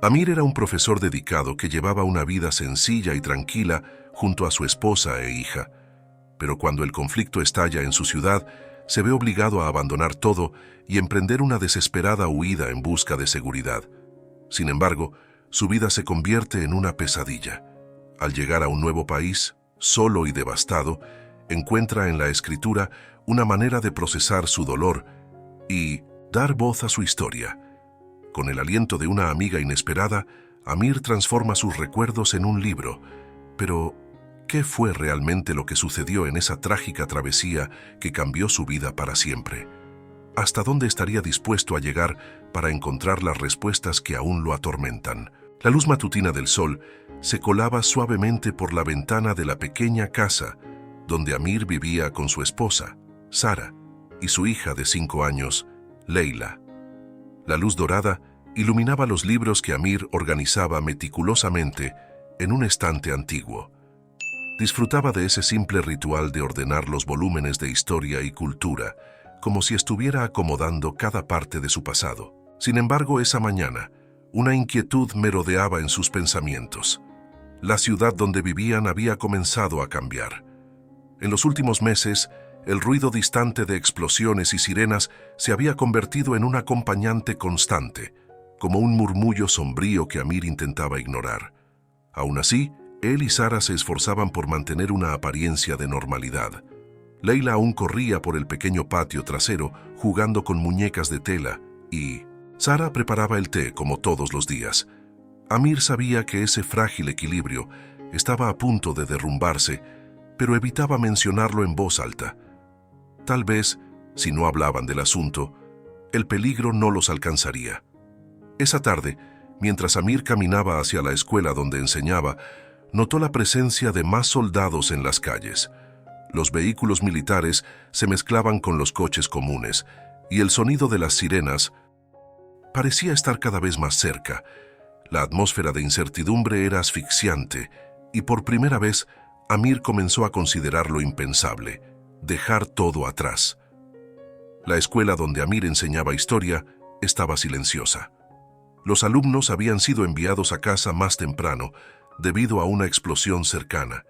Amir era un profesor dedicado que llevaba una vida sencilla y tranquila junto a su esposa e hija. Pero cuando el conflicto estalla en su ciudad, se ve obligado a abandonar todo y emprender una desesperada huida en busca de seguridad. Sin embargo, su vida se convierte en una pesadilla. Al llegar a un nuevo país, solo y devastado, encuentra en la escritura una manera de procesar su dolor y dar voz a su historia. Con el aliento de una amiga inesperada, Amir transforma sus recuerdos en un libro. Pero, ¿qué fue realmente lo que sucedió en esa trágica travesía que cambió su vida para siempre? ¿Hasta dónde estaría dispuesto a llegar para encontrar las respuestas que aún lo atormentan? La luz matutina del sol se colaba suavemente por la ventana de la pequeña casa donde Amir vivía con su esposa, Sara, y su hija de 5 años, Leila. La luz dorada iluminaba los libros que Amir organizaba meticulosamente en un estante antiguo. Disfrutaba de ese simple ritual de ordenar los volúmenes de historia y cultura, como si estuviera acomodando cada parte de su pasado. Sin embargo, esa mañana, una inquietud merodeaba en sus pensamientos. La ciudad donde vivían había comenzado a cambiar. En los últimos meses, el ruido distante de explosiones y sirenas se había convertido en un acompañante constante, como un murmullo sombrío que Amir intentaba ignorar. Aún así, él y Sara se esforzaban por mantener una apariencia de normalidad. Leila aún corría por el pequeño patio trasero, jugando con muñecas de tela, y Sara preparaba el té como todos los días. Amir sabía que ese frágil equilibrio estaba a punto de derrumbarse, pero evitaba mencionarlo en voz alta. Tal vez, si no hablaban del asunto, el peligro no los alcanzaría. Esa tarde, mientras Amir caminaba hacia la escuela donde enseñaba, notó la presencia de más soldados en las calles. Los vehículos militares se mezclaban con los coches comunes, y el sonido de las sirenas parecía estar cada vez más cerca. La atmósfera de incertidumbre era asfixiante, y por primera vez Amir comenzó a considerar lo impensable: dejar todo atrás. La escuela donde Amir enseñaba historia estaba silenciosa. Los alumnos habían sido enviados a casa más temprano debido a una explosión cercana,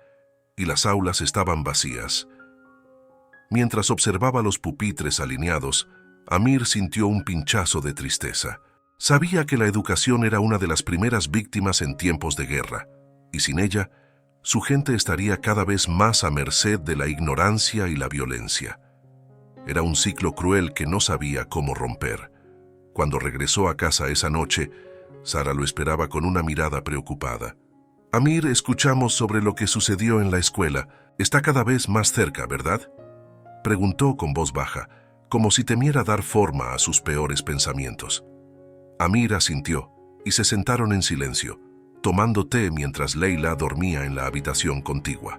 y las aulas estaban vacías. Mientras observaba los pupitres alineados, Amir sintió un pinchazo de tristeza. Sabía que la educación era una de las primeras víctimas en tiempos de guerra, y sin ella, su gente estaría cada vez más a merced de la ignorancia y la violencia. Era un ciclo cruel que no sabía cómo romper. Cuando regresó a casa esa noche, Sara lo esperaba con una mirada preocupada. Amir, escuchamos sobre lo que sucedió en la escuela. Está cada vez más cerca, ¿verdad?, preguntó con voz baja, como si temiera dar forma a sus peores pensamientos. Amir asintió, y se sentaron en silencio, tomando té mientras Leila dormía en la habitación contigua.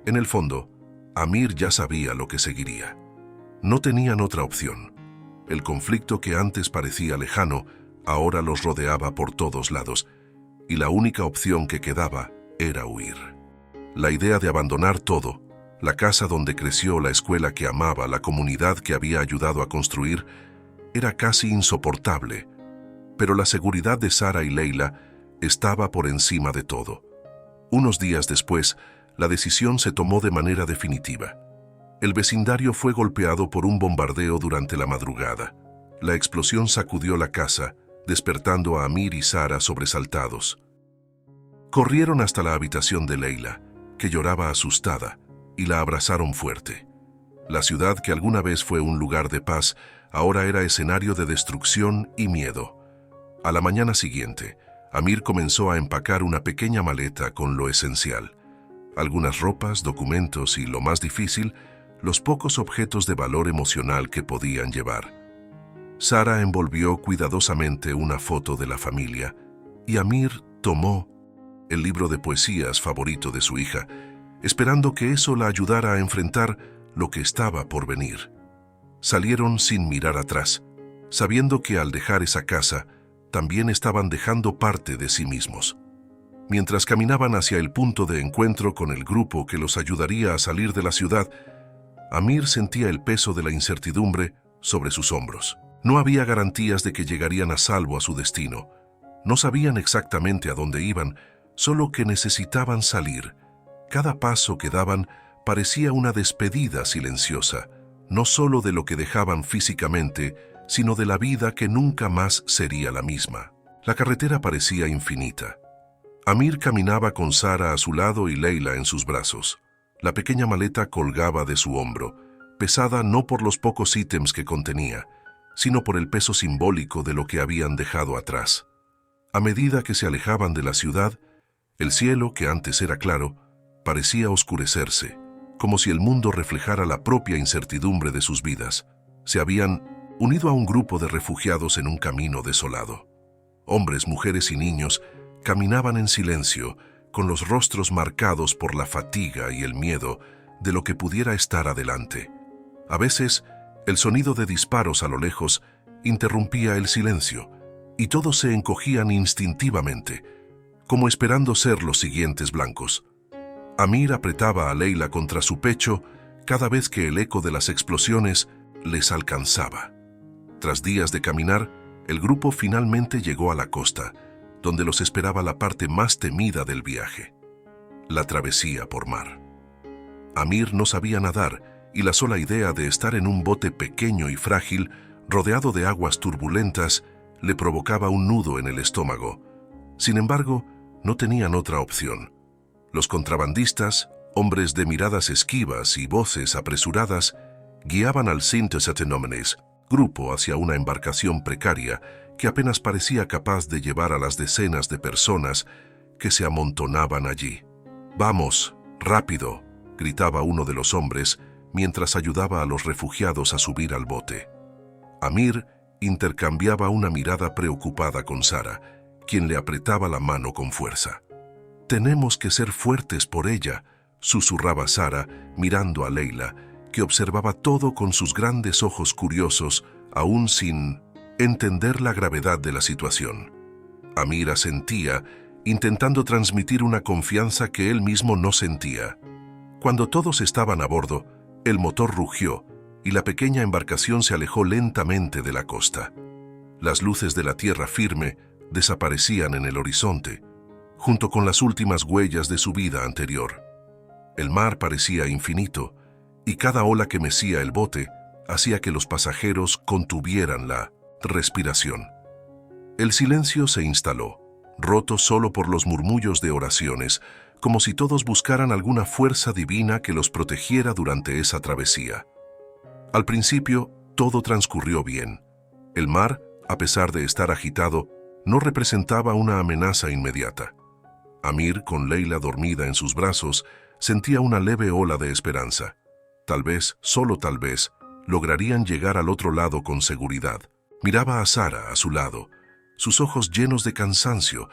En el fondo, Amir ya sabía lo que seguiría. No tenían otra opción. El conflicto que antes parecía lejano, ahora los rodeaba por todos lados, y la única opción que quedaba era huir. La idea de abandonar todo, la casa donde creció, la escuela que amaba, la comunidad que había ayudado a construir, era casi insoportable, pero la seguridad de Sara y Leila estaba por encima de todo. Unos días después, la decisión se tomó de manera definitiva. El vecindario fue golpeado por un bombardeo durante la madrugada. La explosión sacudió la casa, despertando a Amir y Sara sobresaltados. Corrieron hasta la habitación de Leila, que lloraba asustada, y la abrazaron fuerte. La ciudad que alguna vez fue un lugar de paz, ahora era escenario de destrucción y miedo. A la mañana siguiente, Amir comenzó a empacar una pequeña maleta con lo esencial: algunas ropas, documentos y, lo más difícil, los pocos objetos de valor emocional que podían llevar. Sara envolvió cuidadosamente una foto de la familia, y Amir tomó el libro de poesías favorito de su hija, esperando que eso la ayudara a enfrentar lo que estaba por venir. Salieron sin mirar atrás, sabiendo que al dejar esa casa, también estaban dejando parte de sí mismos. Mientras caminaban hacia el punto de encuentro con el grupo que los ayudaría a salir de la ciudad, Amir sentía el peso de la incertidumbre sobre sus hombros. No había garantías de que llegarían a salvo a su destino. No sabían exactamente a dónde iban, solo que necesitaban salir. Cada paso que daban parecía una despedida silenciosa, no solo de lo que dejaban físicamente, sino de la vida que nunca más sería la misma. La carretera parecía infinita. Amir caminaba con Sara a su lado y Leila en sus brazos. La pequeña maleta colgaba de su hombro, pesada no por los pocos ítems que contenía, sino por el peso simbólico de lo que habían dejado atrás. A medida que se alejaban de la ciudad, el cielo, que antes era claro, parecía oscurecerse, como si el mundo reflejara la propia incertidumbre de sus vidas. Se habían unido a un grupo de refugiados en un camino desolado. Hombres, mujeres y niños caminaban en silencio, con los rostros marcados por la fatiga y el miedo de lo que pudiera estar adelante. A veces, el sonido de disparos a lo lejos interrumpía el silencio, y todos se encogían instintivamente, como esperando ser los siguientes blancos. Amir apretaba a Leila contra su pecho cada vez que el eco de las explosiones les alcanzaba. Tras días de caminar, el grupo finalmente llegó a la costa, donde los esperaba la parte más temida del viaje: la travesía por mar. Amir no sabía nadar, y la sola idea de estar en un bote pequeño y frágil, rodeado de aguas turbulentas, le provocaba un nudo en el estómago. Sin embargo, no tenían otra opción. Los contrabandistas, hombres de miradas esquivas y voces apresuradas, guiaban al Saint-Satenomnes, grupo hacia una embarcación precaria que apenas parecía capaz de llevar a las decenas de personas que se amontonaban allí. «¡Vamos, rápido!», gritaba uno de los hombres mientras ayudaba a los refugiados a subir al bote. Amir intercambiaba una mirada preocupada con Sara, quien le apretaba la mano con fuerza. «Tenemos que ser fuertes por ella», susurraba Sara mirando a Leila, que observaba todo con sus grandes ojos curiosos, aún sin entender la gravedad de la situación. Amir asentía, intentando transmitir una confianza que él mismo no sentía. Cuando todos estaban a bordo, el motor rugió y la pequeña embarcación se alejó lentamente de la costa. Las luces de la tierra firme desaparecían en el horizonte, junto con las últimas huellas de su vida anterior. El mar parecía infinito, y cada ola que mecía el bote hacía que los pasajeros contuvieran la respiración. El silencio se instaló, roto solo por los murmullos de oraciones, como si todos buscaran alguna fuerza divina que los protegiera durante esa travesía. Al principio, todo transcurrió bien. El mar, a pesar de estar agitado, no representaba una amenaza inmediata. Amir, con Leila dormida en sus brazos, sentía una leve ola de esperanza. Tal vez, solo tal vez, lograrían llegar al otro lado con seguridad. Miraba a Sara a su lado, sus ojos llenos de cansancio,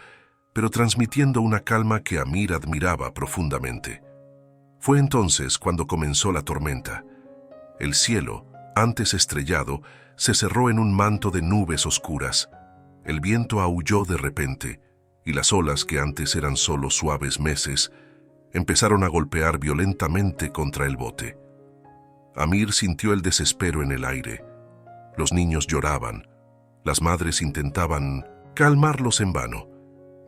pero transmitiendo una calma que Amir admiraba profundamente. Fue entonces cuando comenzó la tormenta. El cielo, antes estrellado, se cerró en un manto de nubes oscuras. El viento aulló de repente, y las olas, que antes eran solo suaves meses, empezaron a golpear violentamente contra el bote. Amir sintió el desespero en el aire. Los niños lloraban. Las madres intentaban calmarlos en vano,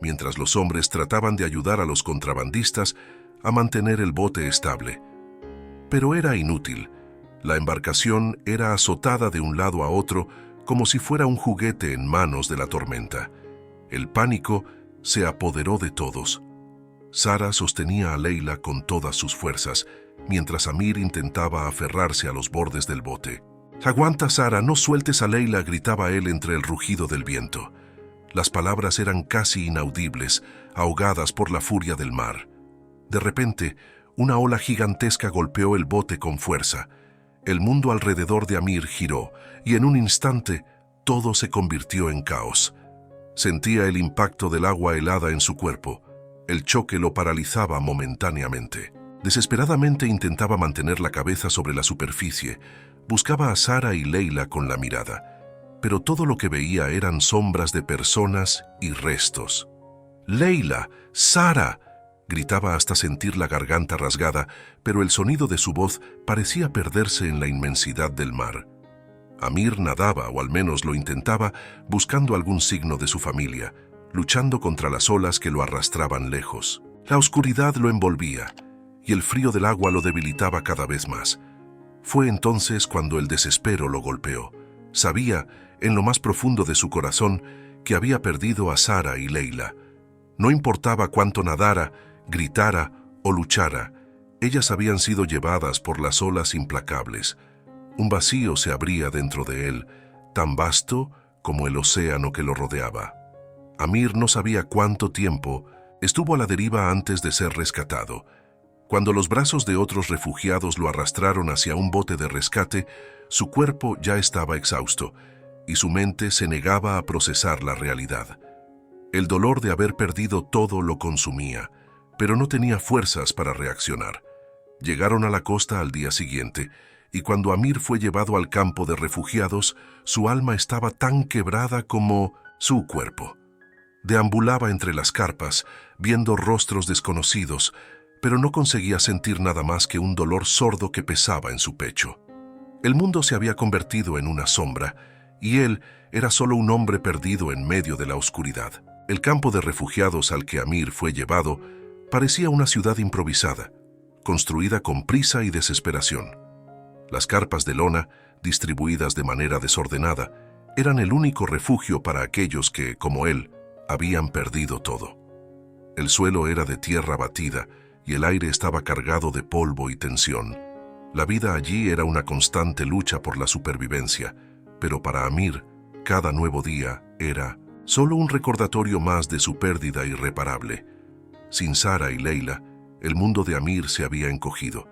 mientras los hombres trataban de ayudar a los contrabandistas a mantener el bote estable. Pero era inútil. La embarcación era azotada de un lado a otro como si fuera un juguete en manos de la tormenta. El pánico se apoderó de todos. Sara sostenía a Leila con todas sus fuerzas, mientras Amir intentaba aferrarse a los bordes del bote. «¡Aguanta, Sara! ¡No sueltes a Leila!», gritaba él entre el rugido del viento. Las palabras eran casi inaudibles, ahogadas por la furia del mar. De repente, una ola gigantesca golpeó el bote con fuerza. El mundo alrededor de Amir giró, y en un instante todo se convirtió en caos. Sentía el impacto del agua helada en su cuerpo. El choque lo paralizaba momentáneamente. Desesperadamente intentaba mantener la cabeza sobre la superficie. Buscaba a Sara y Leila con la mirada, pero todo lo que veía eran sombras de personas y restos. «¡Leila! ¡Sara!», gritaba hasta sentir la garganta rasgada, pero el sonido de su voz parecía perderse en la inmensidad del mar. Amir nadaba, o al menos lo intentaba, buscando algún signo de su familia. luchando contra las olas que lo arrastraban lejos. La oscuridad lo envolvía, y el frío del agua lo debilitaba cada vez más. Fue entonces cuando el desespero lo golpeó. Sabía, en lo más profundo de su corazón, que había perdido a Sara y Leila. No importaba cuánto nadara, gritara o luchara, ellas habían sido llevadas por las olas implacables. Un vacío se abría dentro de él, tan vasto como el océano que lo rodeaba. Amir no sabía cuánto tiempo estuvo a la deriva antes de ser rescatado. Cuando los brazos de otros refugiados lo arrastraron hacia un bote de rescate, su cuerpo ya estaba exhausto y su mente se negaba a procesar la realidad. El dolor de haber perdido todo lo consumía, pero no tenía fuerzas para reaccionar. Llegaron a la costa al día siguiente, y cuando Amir fue llevado al campo de refugiados, su alma estaba tan quebrada como su cuerpo. Deambulaba entre las carpas, viendo rostros desconocidos, pero no conseguía sentir nada más que un dolor sordo que pesaba en su pecho. El mundo se había convertido en una sombra, y él era solo un hombre perdido en medio de la oscuridad. El campo de refugiados al que Amir fue llevado parecía una ciudad improvisada, construida con prisa y desesperación. Las carpas de lona, distribuidas de manera desordenada, eran el único refugio para aquellos que, como él, habían perdido todo. El suelo era de tierra batida y el aire estaba cargado de polvo y tensión. La vida allí era una constante lucha por la supervivencia, pero para Amir, cada nuevo día era solo un recordatorio más de su pérdida irreparable. Sin Sara y Leila, el mundo de Amir se había encogido.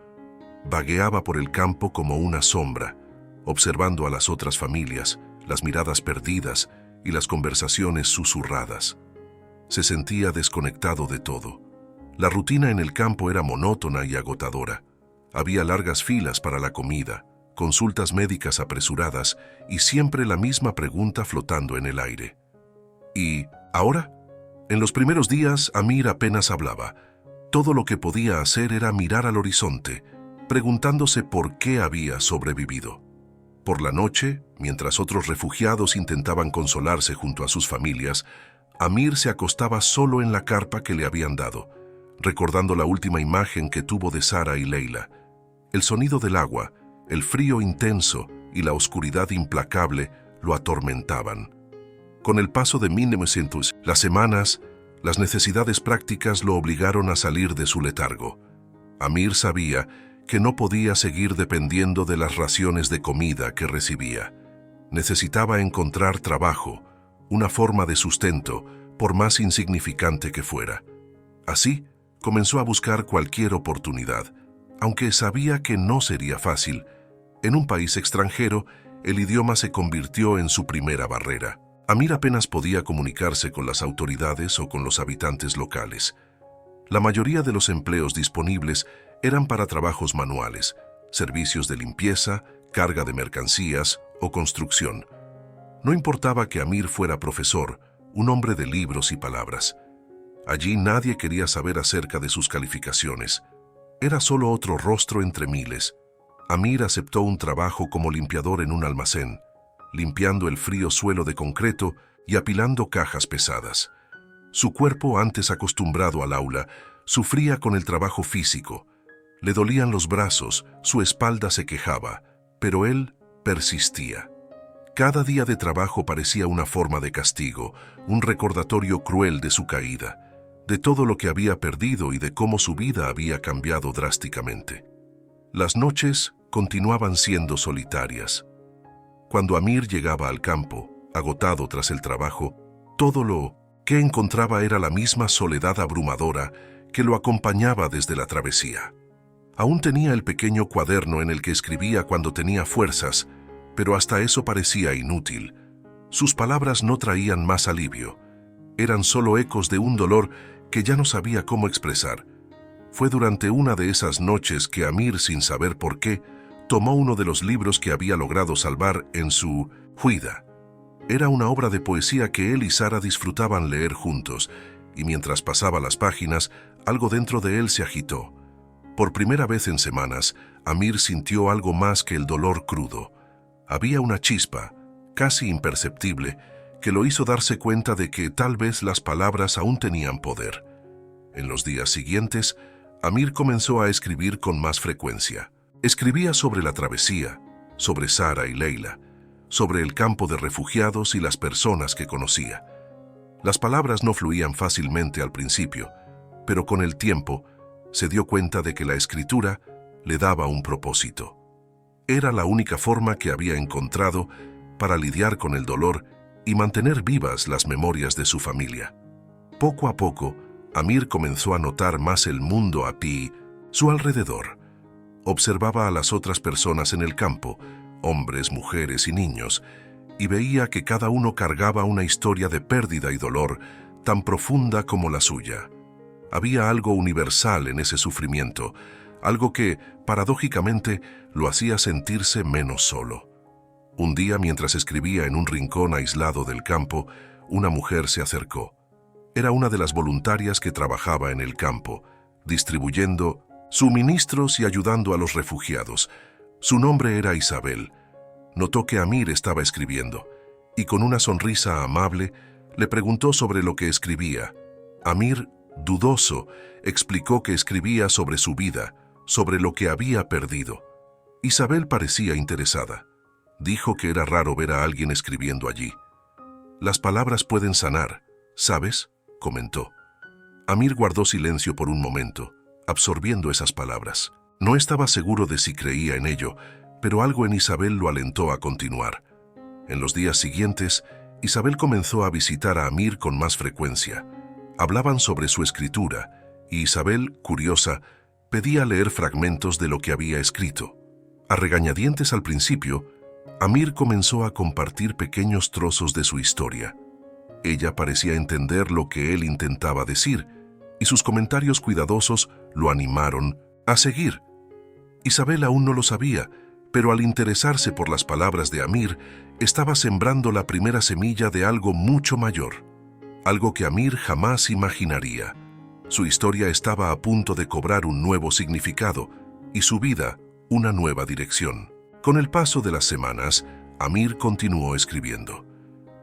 Vagueaba por el campo como una sombra, observando a las otras familias, las miradas perdidas y las conversaciones susurradas. Se sentía desconectado de todo. La rutina en el campo era monótona y agotadora. Había largas filas para la comida, consultas médicas apresuradas y siempre la misma pregunta flotando en el aire. ¿Y ahora? En los primeros días, Amir apenas hablaba. Todo lo que podía hacer era mirar al horizonte, preguntándose por qué había sobrevivido. Por la noche, mientras otros refugiados intentaban consolarse junto a sus familias, Amir se acostaba solo en la carpa que le habían dado, recordando la última imagen que tuvo de Sara y Leila. El sonido del agua, el frío intenso y la oscuridad implacable lo atormentaban. Con el paso de 1900, las semanas, las necesidades prácticas lo obligaron a salir de su letargo. Amir sabía que no podía seguir dependiendo de las raciones de comida que recibía. Necesitaba encontrar trabajo, una forma de sustento, por más insignificante que fuera. Así, comenzó a buscar cualquier oportunidad, aunque sabía que no sería fácil. En un país extranjero, el idioma se convirtió en su primera barrera. Amir apenas podía comunicarse con las autoridades o con los habitantes locales. La mayoría de los empleos disponibles eran para trabajos manuales, servicios de limpieza, carga de mercancías o construcción. No importaba que Amir fuera profesor, un hombre de libros y palabras. Allí nadie quería saber acerca de sus calificaciones. Era solo otro rostro entre miles. Amir aceptó un trabajo como limpiador en un almacén, limpiando el frío suelo de concreto y apilando cajas pesadas. Su cuerpo, antes acostumbrado al aula, sufría con el trabajo físico. Le dolían los brazos, su espalda se quejaba, pero él persistía. Cada día de trabajo parecía una forma de castigo, un recordatorio cruel de su caída, de todo lo que había perdido y de cómo su vida había cambiado drásticamente. Las noches continuaban siendo solitarias. Cuando Amir llegaba al campo, agotado tras el trabajo, todo lo que encontraba era la misma soledad abrumadora que lo acompañaba desde la travesía. Aún tenía el pequeño cuaderno en el que escribía cuando tenía fuerzas, pero hasta eso parecía inútil. Sus palabras no traían más alivio. Eran solo ecos de un dolor que ya no sabía cómo expresar. Fue durante una de esas noches que Amir, sin saber por qué, tomó uno de los libros que había logrado salvar en su huida. Era una obra de poesía que él y Sara disfrutaban leer juntos, y mientras pasaba las páginas, algo dentro de él se agitó. Por primera vez en semanas, Amir sintió algo más que el dolor crudo. Había una chispa, casi imperceptible, que lo hizo darse cuenta de que tal vez las palabras aún tenían poder. En los días siguientes, Amir comenzó a escribir con más frecuencia. Escribía sobre la travesía, sobre Sara y Leila, sobre el campo de refugiados y las personas que conocía. Las palabras no fluían fácilmente al principio, pero con el tiempo se dio cuenta de que la escritura le daba un propósito. Era la única forma que había encontrado para lidiar con el dolor y mantener vivas las memorias de su familia. Poco a poco, Amir comenzó a notar más el mundo a su alrededor. Observaba a las otras personas en el campo, hombres, mujeres y niños, y veía que cada uno cargaba una historia de pérdida y dolor tan profunda como la suya. Había algo universal en ese sufrimiento, algo que, paradójicamente, lo hacía sentirse menos solo. Un día, mientras escribía en un rincón aislado del campo, una mujer se acercó. Era una de las voluntarias que trabajaba en el campo, distribuyendo suministros y ayudando a los refugiados. Su nombre era Isabel. Notó que Amir estaba escribiendo, y con una sonrisa amable, le preguntó sobre lo que escribía. Amir, dudoso, explicó que escribía sobre su vida, sobre lo que había perdido. Isabel parecía interesada. Dijo que era raro ver a alguien escribiendo allí. Las palabras pueden sanar, ¿sabes?, comentó. Amir guardó silencio por un momento, absorbiendo esas palabras. No estaba seguro de si creía en ello, pero algo en Isabel lo alentó a continuar. En los días siguientes, Isabel comenzó a visitar a Amir con más frecuencia. Hablaban sobre su escritura, y Isabel, curiosa, pedía leer fragmentos de lo que había escrito. A regañadientes al principio, Amir comenzó a compartir pequeños trozos de su historia. Ella parecía entender lo que él intentaba decir, y sus comentarios cuidadosos lo animaron a seguir. Isabel aún no lo sabía, pero al interesarse por las palabras de Amir, estaba sembrando la primera semilla de algo mucho mayor, algo que Amir jamás imaginaría. Su historia estaba a punto de cobrar un nuevo significado, y su vida una nueva dirección. Con el paso de las semanas, Amir continuó escribiendo.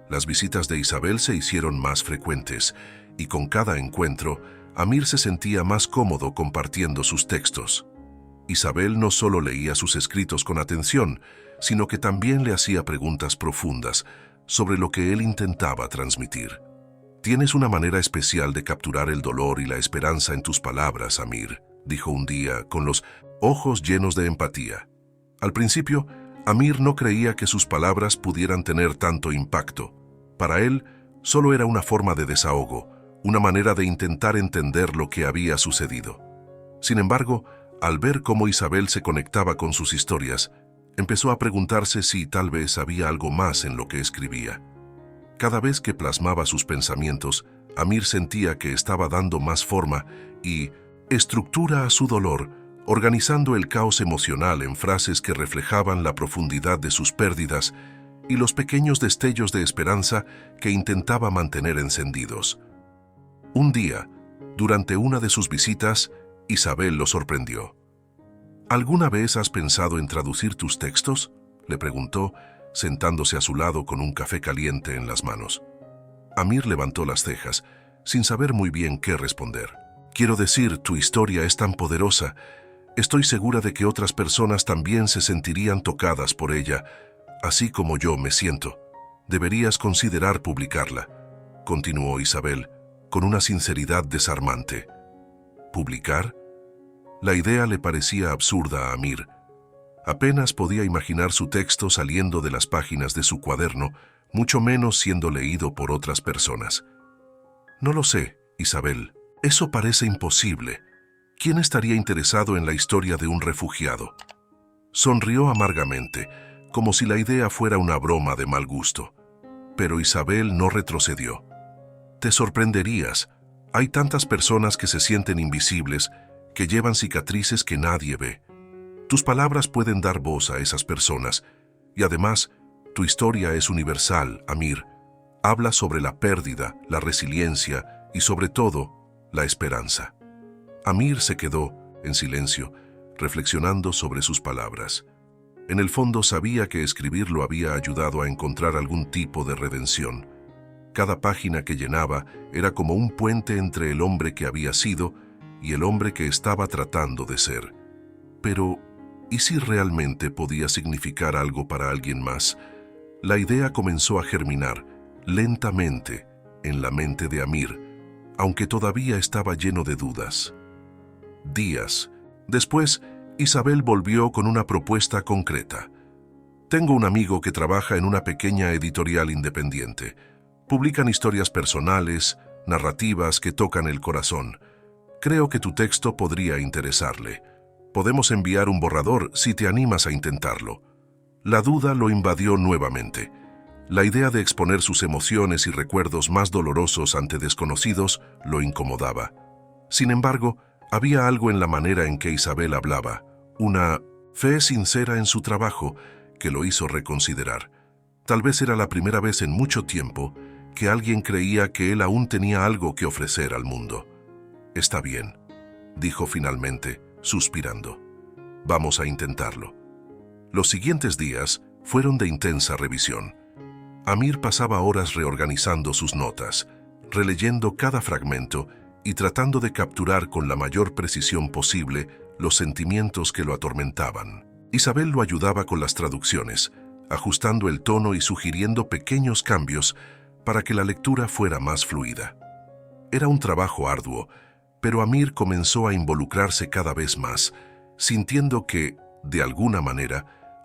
Las visitas de Isabel se hicieron más frecuentes, y con cada encuentro, Amir se sentía más cómodo compartiendo sus textos. Isabel no solo leía sus escritos con atención, sino que también le hacía preguntas profundas sobre lo que él intentaba transmitir. «Tienes una manera especial de capturar el dolor y la esperanza en tus palabras, Amir», dijo un día, con los ojos llenos de empatía. Al principio, Amir no creía que sus palabras pudieran tener tanto impacto. Para él, solo era una forma de desahogo, una manera de intentar entender lo que había sucedido. Sin embargo, al ver cómo Isabel se conectaba con sus historias, empezó a preguntarse si tal vez había algo más en lo que escribía. Cada vez que plasmaba sus pensamientos, Amir sentía que estaba dando más forma y estructura a su dolor, organizando el caos emocional en frases que reflejaban la profundidad de sus pérdidas y los pequeños destellos de esperanza que intentaba mantener encendidos. Un día, durante una de sus visitas, Isabel lo sorprendió. ¿Alguna vez has pensado en traducir tus textos?, le preguntó, sentándose a su lado con un café caliente en las manos. Amir levantó las cejas, sin saber muy bien qué responder. «Quiero decir, tu historia es tan poderosa. Estoy segura de que otras personas también se sentirían tocadas por ella, así como yo me siento. Deberías considerar publicarla», continuó Isabel, con una sinceridad desarmante. ¿Publicar? La idea le parecía absurda a Amir. Apenas podía imaginar su texto saliendo de las páginas de su cuaderno, mucho menos siendo leído por otras personas. «No lo sé, Isabel. Eso parece imposible. ¿Quién estaría interesado en la historia de un refugiado?». Sonrió amargamente, como si la idea fuera una broma de mal gusto. Pero Isabel no retrocedió. «Te sorprenderías. Hay tantas personas que se sienten invisibles, que llevan cicatrices que nadie ve. Tus palabras pueden dar voz a esas personas, y además, tu historia es universal, Amir. Habla sobre la pérdida, la resiliencia y, sobre todo, la esperanza». Amir se quedó, en silencio, reflexionando sobre sus palabras. En el fondo sabía que escribir lo había ayudado a encontrar algún tipo de redención, Cada página que llenaba era como un puente entre el hombre que había sido y el hombre que estaba tratando de ser. Pero, ¿y si realmente podía significar algo para alguien más? La idea comenzó a germinar, lentamente, en la mente de Amir, aunque todavía estaba lleno de dudas. Días después, Isabel volvió con una propuesta concreta. Tengo un amigo que trabaja en una pequeña editorial independiente. Publican historias personales, narrativas que tocan el corazón. Creo que tu texto podría interesarle. Podemos enviar un borrador si te animas a intentarlo. La duda lo invadió nuevamente. La idea de exponer sus emociones y recuerdos más dolorosos ante desconocidos lo incomodaba. Sin embargo, había algo en la manera en que Isabel hablaba, una fe sincera en su trabajo, que lo hizo reconsiderar. Tal vez era la primera vez en mucho tiempo que alguien creía que él aún tenía algo que ofrecer al mundo. Está bien, dijo finalmente, suspirando. Vamos a intentarlo. Los siguientes días fueron de intensa revisión. Amir pasaba horas reorganizando sus notas, releyendo cada fragmento y tratando de capturar con la mayor precisión posible los sentimientos que lo atormentaban. Isabel lo ayudaba con las traducciones, ajustando el tono y sugiriendo pequeños cambios para que la lectura fuera más fluida. Era un trabajo arduo, pero Amir comenzó a involucrarse cada vez más, sintiendo que, de alguna manera,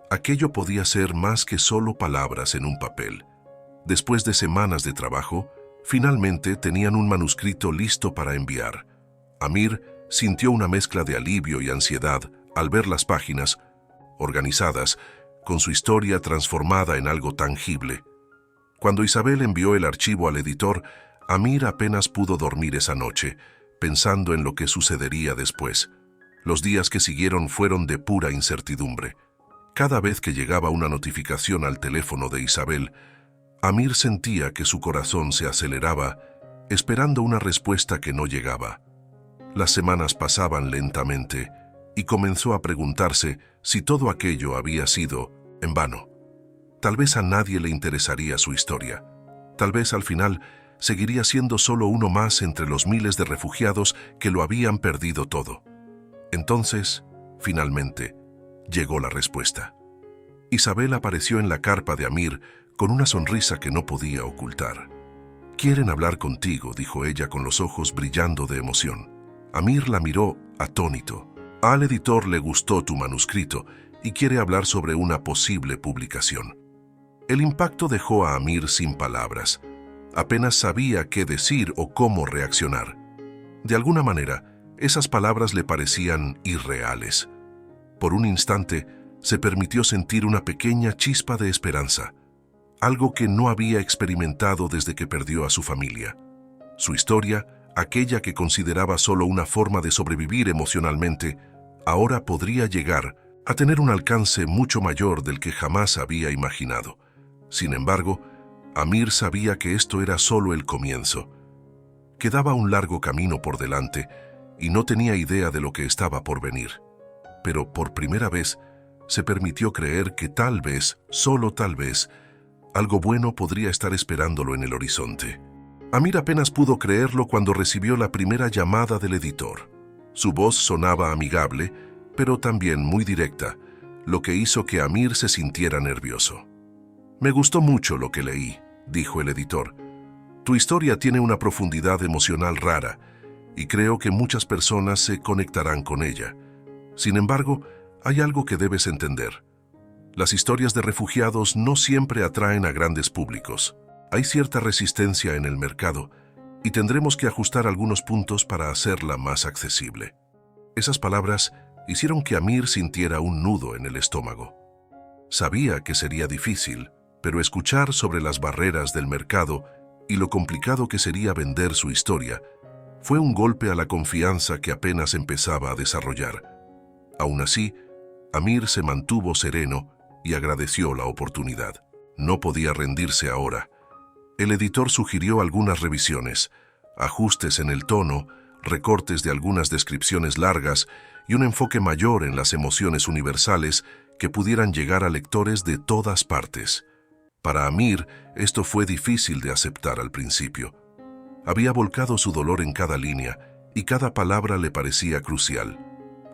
aquello podía ser más que solo palabras en un papel. Después de semanas de trabajo, finalmente tenían un manuscrito listo para enviar. Amir sintió una mezcla de alivio y ansiedad al ver las páginas organizadas, con su historia transformada en algo tangible. Cuando Isabel envió el archivo al editor, Amir apenas pudo dormir esa noche, pensando en lo que sucedería después. Los días que siguieron fueron de pura incertidumbre. Cada vez que llegaba una notificación al teléfono de Isabel, Amir sentía que su corazón se aceleraba, esperando una respuesta que no llegaba. Las semanas pasaban lentamente y comenzó a preguntarse si todo aquello había sido en vano. Tal vez a nadie le interesaría su historia. Tal vez al final seguiría siendo solo uno más entre los miles de refugiados que lo habían perdido todo. Entonces, finalmente, llegó la respuesta. Isabel apareció en la carpa de Amir con una sonrisa que no podía ocultar. «Quieren hablar contigo», dijo ella con los ojos brillando de emoción. Amir la miró atónito. «Al editor le gustó tu manuscrito y quiere hablar sobre una posible publicación». El impacto dejó a Amir sin palabras. Apenas sabía qué decir o cómo reaccionar. De alguna manera, esas palabras le parecían irreales. Por un instante, se permitió sentir una pequeña chispa de esperanza, algo que no había experimentado desde que perdió a su familia. Su historia, aquella que consideraba solo una forma de sobrevivir emocionalmente, ahora podría llegar a tener un alcance mucho mayor del que jamás había imaginado. Sin embargo, Amir sabía que esto era solo el comienzo. Quedaba un largo camino por delante y no tenía idea de lo que estaba por venir. Pero por primera vez se permitió creer que tal vez, solo tal vez, algo bueno podría estar esperándolo en el horizonte. Amir apenas pudo creerlo cuando recibió la primera llamada del editor. Su voz sonaba amigable, pero también muy directa, lo que hizo que Amir se sintiera nervioso. «Me gustó mucho lo que leí», dijo el editor. «Tu historia tiene una profundidad emocional rara, y creo que muchas personas se conectarán con ella. Sin embargo, hay algo que debes entender. Las historias de refugiados no siempre atraen a grandes públicos. Hay cierta resistencia en el mercado, y tendremos que ajustar algunos puntos para hacerla más accesible». Esas palabras hicieron que Amir sintiera un nudo en el estómago. Sabía que sería difícil, pero escuchar sobre las barreras del mercado y lo complicado que sería vender su historia fue un golpe a la confianza que apenas empezaba a desarrollar. Aún así, Amir se mantuvo sereno y agradeció la oportunidad. No podía rendirse ahora. El editor sugirió algunas revisiones, ajustes en el tono, recortes de algunas descripciones largas y un enfoque mayor en las emociones universales que pudieran llegar a lectores de todas partes. Para Amir, esto fue difícil de aceptar al principio. Había volcado su dolor en cada línea y cada palabra le parecía crucial.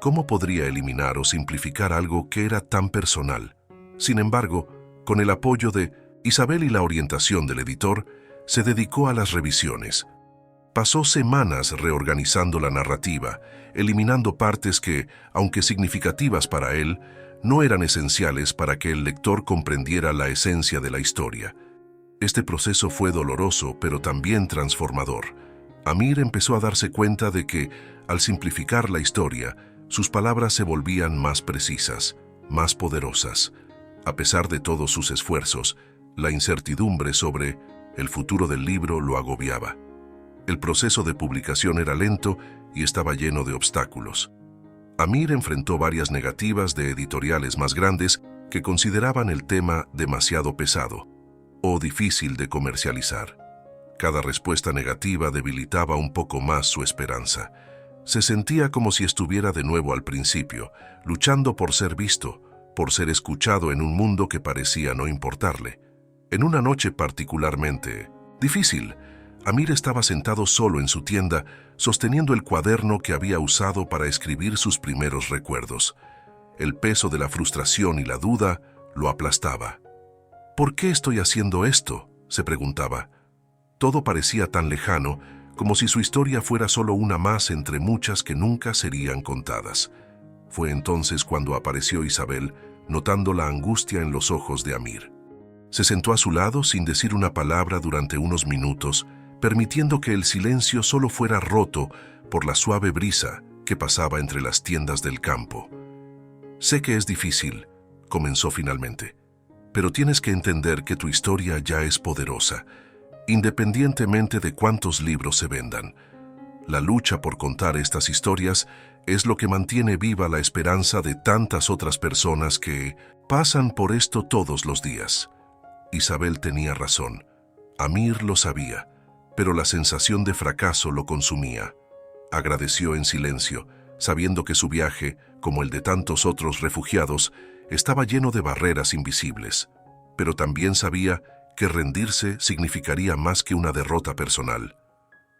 ¿Cómo podría eliminar o simplificar algo que era tan personal? Sin embargo, con el apoyo de Isabel y la orientación del editor, se dedicó a las revisiones. Pasó semanas reorganizando la narrativa, eliminando partes que, aunque significativas para él, no eran esenciales para que el lector comprendiera la esencia de la historia. Este proceso fue doloroso, pero también transformador. Amir empezó a darse cuenta de que, al simplificar la historia, sus palabras se volvían más precisas, más poderosas. A pesar de todos sus esfuerzos, la incertidumbre sobre el futuro del libro lo agobiaba. El proceso de publicación era lento y estaba lleno de obstáculos. Amir enfrentó varias negativas de editoriales más grandes que consideraban el tema demasiado pesado o difícil de comercializar. Cada respuesta negativa debilitaba un poco más su esperanza. Se sentía como si estuviera de nuevo al principio, luchando por ser visto, por ser escuchado en un mundo que parecía no importarle. En una noche particularmente difícil, Amir estaba sentado solo en su tienda, sosteniendo el cuaderno que había usado para escribir sus primeros recuerdos. El peso de la frustración y la duda lo aplastaba. ¿Por qué estoy haciendo esto?, se preguntaba. Todo parecía tan lejano, como si su historia fuera solo una más entre muchas que nunca serían contadas. Fue entonces cuando apareció Isabel, notando la angustia en los ojos de Amir. Se sentó a su lado sin decir una palabra durante unos minutos, permitiendo que el silencio solo fuera roto por la suave brisa que pasaba entre las tiendas del campo. «Sé que es difícil», comenzó finalmente, «pero tienes que entender que tu historia ya es poderosa, independientemente de cuántos libros se vendan. La lucha por contar estas historias es lo que mantiene viva la esperanza de tantas otras personas que pasan por esto todos los días». Isabel tenía razón. Amir lo sabía, pero la sensación de fracaso lo consumía. Agradeció en silencio, sabiendo que su viaje, como el de tantos otros refugiados, estaba lleno de barreras invisibles. Pero también sabía que rendirse significaría más que una derrota personal.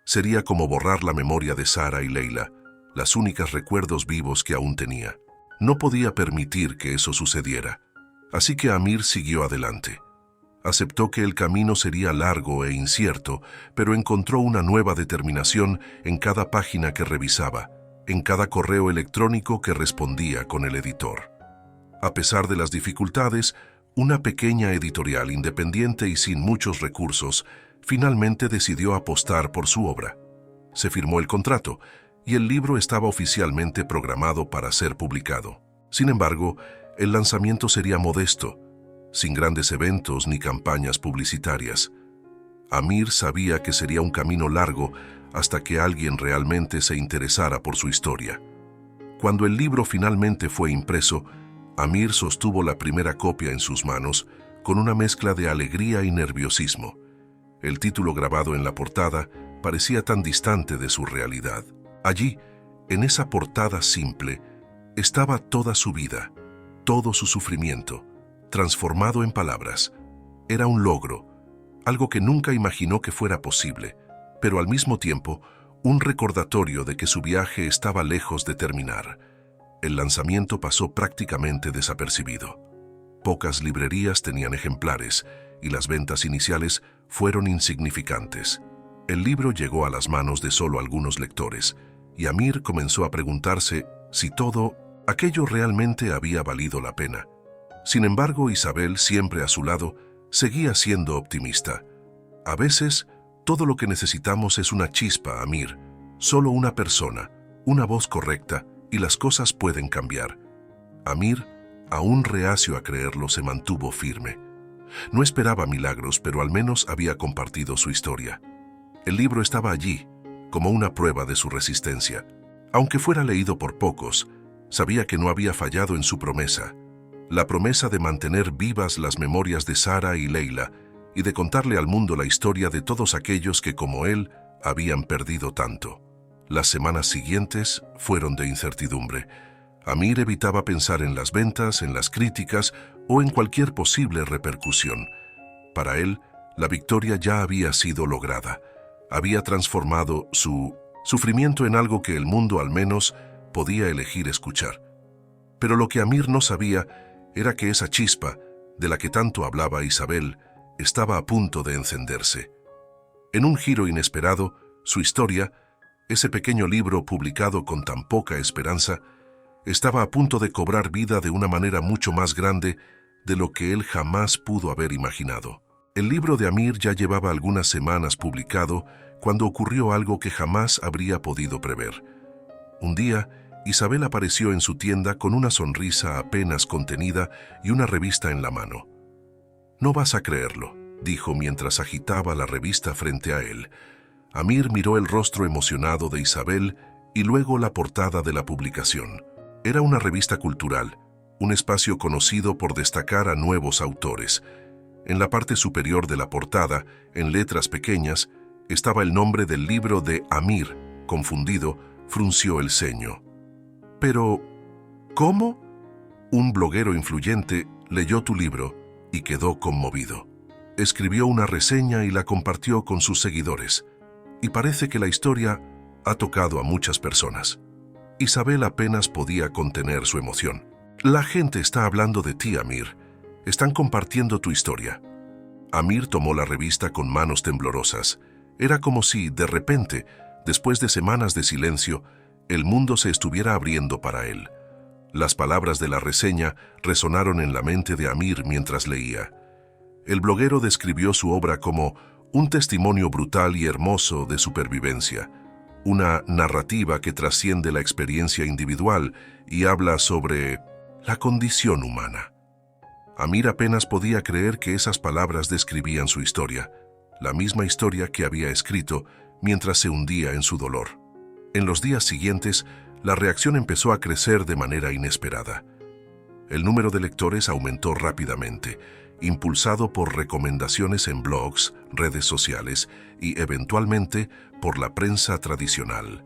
Sería como borrar la memoria de Sara y Leila, las únicas recuerdos vivos que aún tenía. No podía permitir que eso sucediera, así que Amir siguió adelante. Aceptó que el camino sería largo e incierto, pero encontró una nueva determinación en cada página que revisaba, en cada correo electrónico que respondía con el editor. A pesar de las dificultades, una pequeña editorial independiente y sin muchos recursos finalmente decidió apostar por su obra. Se firmó el contrato y el libro estaba oficialmente programado para ser publicado. Sin embargo, el lanzamiento sería modesto, sin grandes eventos ni campañas publicitarias. Amir sabía que sería un camino largo hasta que alguien realmente se interesara por su historia. Cuando el libro finalmente fue impreso, Amir sostuvo la primera copia en sus manos con una mezcla de alegría y nerviosismo. El título grabado en la portada parecía tan distante de su realidad. Allí, en esa portada simple, estaba toda su vida, todo su sufrimiento, transformado en palabras. Era un logro, algo que nunca imaginó que fuera posible, pero al mismo tiempo, un recordatorio de que su viaje estaba lejos de terminar. El lanzamiento pasó prácticamente desapercibido. Pocas librerías tenían ejemplares y las ventas iniciales fueron insignificantes. El libro llegó a las manos de solo algunos lectores, y Amir comenzó a preguntarse si todo aquello realmente había valido la pena. Sin embargo, Isabel, siempre a su lado, seguía siendo optimista. A veces, todo lo que necesitamos es una chispa, Amir, solo una persona, una voz correcta, y las cosas pueden cambiar. Amir, aún reacio a creerlo, se mantuvo firme. No esperaba milagros, pero al menos había compartido su historia. El libro estaba allí, como una prueba de su resistencia. Aunque fuera leído por pocos, sabía que no había fallado en su promesa. La promesa de mantener vivas las memorias de Sara y Leila y de contarle al mundo la historia de todos aquellos que, como él, habían perdido tanto. Las semanas siguientes fueron de incertidumbre. Amir evitaba pensar en las ventas, en las críticas o en cualquier posible repercusión. Para él, la victoria ya había sido lograda. Había transformado su sufrimiento en algo que el mundo al menos podía elegir escuchar. Pero lo que Amir no sabía era que esa chispa, de la que tanto hablaba Isabel, estaba a punto de encenderse. En un giro inesperado, su historia, ese pequeño libro publicado con tan poca esperanza, estaba a punto de cobrar vida de una manera mucho más grande de lo que él jamás pudo haber imaginado. El libro de Amir ya llevaba algunas semanas publicado cuando ocurrió algo que jamás habría podido prever. Un día, Isabel apareció en su tienda con una sonrisa apenas contenida y una revista en la mano. «No vas a creerlo», dijo mientras agitaba la revista frente a él. Amir miró el rostro emocionado de Isabel y luego la portada de la publicación. Era una revista cultural, un espacio conocido por destacar a nuevos autores. En la parte superior de la portada, en letras pequeñas, estaba el nombre del libro de Amir. Confundido, frunció el ceño. «Pero, ¿cómo?» Un bloguero influyente leyó tu libro y quedó conmovido. Escribió una reseña y la compartió con sus seguidores. Y parece que la historia ha tocado a muchas personas. Isabel apenas podía contener su emoción. «La gente está hablando de ti, Amir. Están compartiendo tu historia». Amir tomó la revista con manos temblorosas. Era como si, de repente, después de semanas de silencio, el mundo se estuviera abriendo para él. Las palabras de la reseña resonaron en la mente de Amir mientras leía. El bloguero describió su obra como un testimonio brutal y hermoso de supervivencia, una narrativa que trasciende la experiencia individual y habla sobre la condición humana. Amir apenas podía creer que esas palabras describían su historia, la misma historia que había escrito mientras se hundía en su dolor. En los días siguientes, la reacción empezó a crecer de manera inesperada. El número de lectores aumentó rápidamente, impulsado por recomendaciones en blogs, redes sociales y, eventualmente, por la prensa tradicional.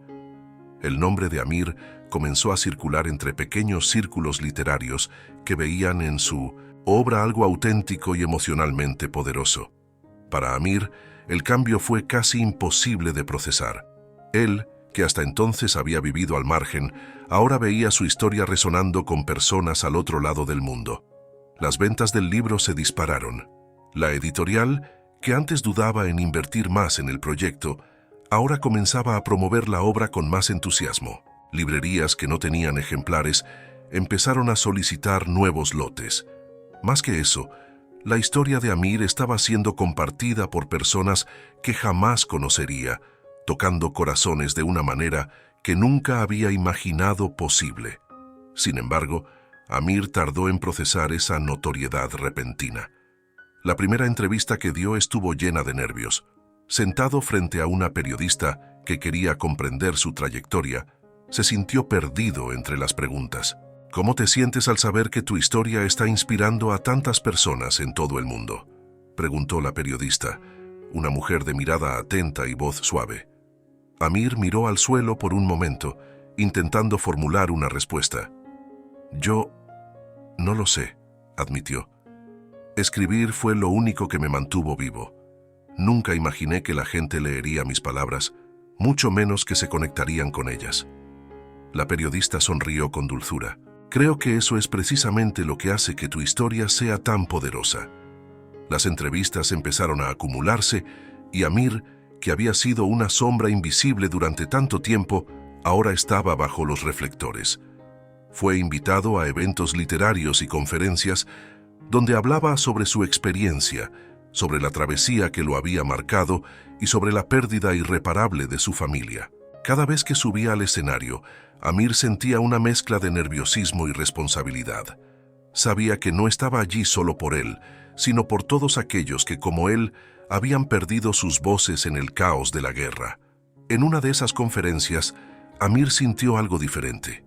El nombre de Amir comenzó a circular entre pequeños círculos literarios que veían en su obra algo auténtico y emocionalmente poderoso. Para Amir, el cambio fue casi imposible de procesar. Él, que hasta entonces había vivido al margen, ahora veía su historia resonando con personas al otro lado del mundo. Las ventas del libro se dispararon. La editorial, que antes dudaba en invertir más en el proyecto, ahora comenzaba a promover la obra con más entusiasmo. Librerías que no tenían ejemplares empezaron a solicitar nuevos lotes. Más que eso, la historia de Amir estaba siendo compartida por personas que jamás conocería, tocando corazones de una manera que nunca había imaginado posible. Sin embargo, Amir tardó en procesar esa notoriedad repentina. La primera entrevista que dio estuvo llena de nervios. Sentado frente a una periodista que quería comprender su trayectoria, se sintió perdido entre las preguntas. «¿Cómo te sientes al saber que tu historia está inspirando a tantas personas en todo el mundo?», preguntó la periodista, una mujer de mirada atenta y voz suave. Amir miró al suelo por un momento, intentando formular una respuesta. «Yo no lo sé», admitió. «Escribir fue lo único que me mantuvo vivo. Nunca imaginé que la gente leería mis palabras, mucho menos que se conectarían con ellas». La periodista sonrió con dulzura. «Creo que eso es precisamente lo que hace que tu historia sea tan poderosa». Las entrevistas empezaron a acumularse y Amir, que había sido una sombra invisible durante tanto tiempo, ahora estaba bajo los reflectores. Fue invitado a eventos literarios y conferencias donde hablaba sobre su experiencia, sobre la travesía que lo había marcado y sobre la pérdida irreparable de su familia. Cada vez que subía al escenario, Amir sentía una mezcla de nerviosismo y responsabilidad. Sabía que no estaba allí solo por él, sino por todos aquellos que, como él, habían perdido sus voces en el caos de la guerra. En una de esas conferencias, Amir sintió algo diferente.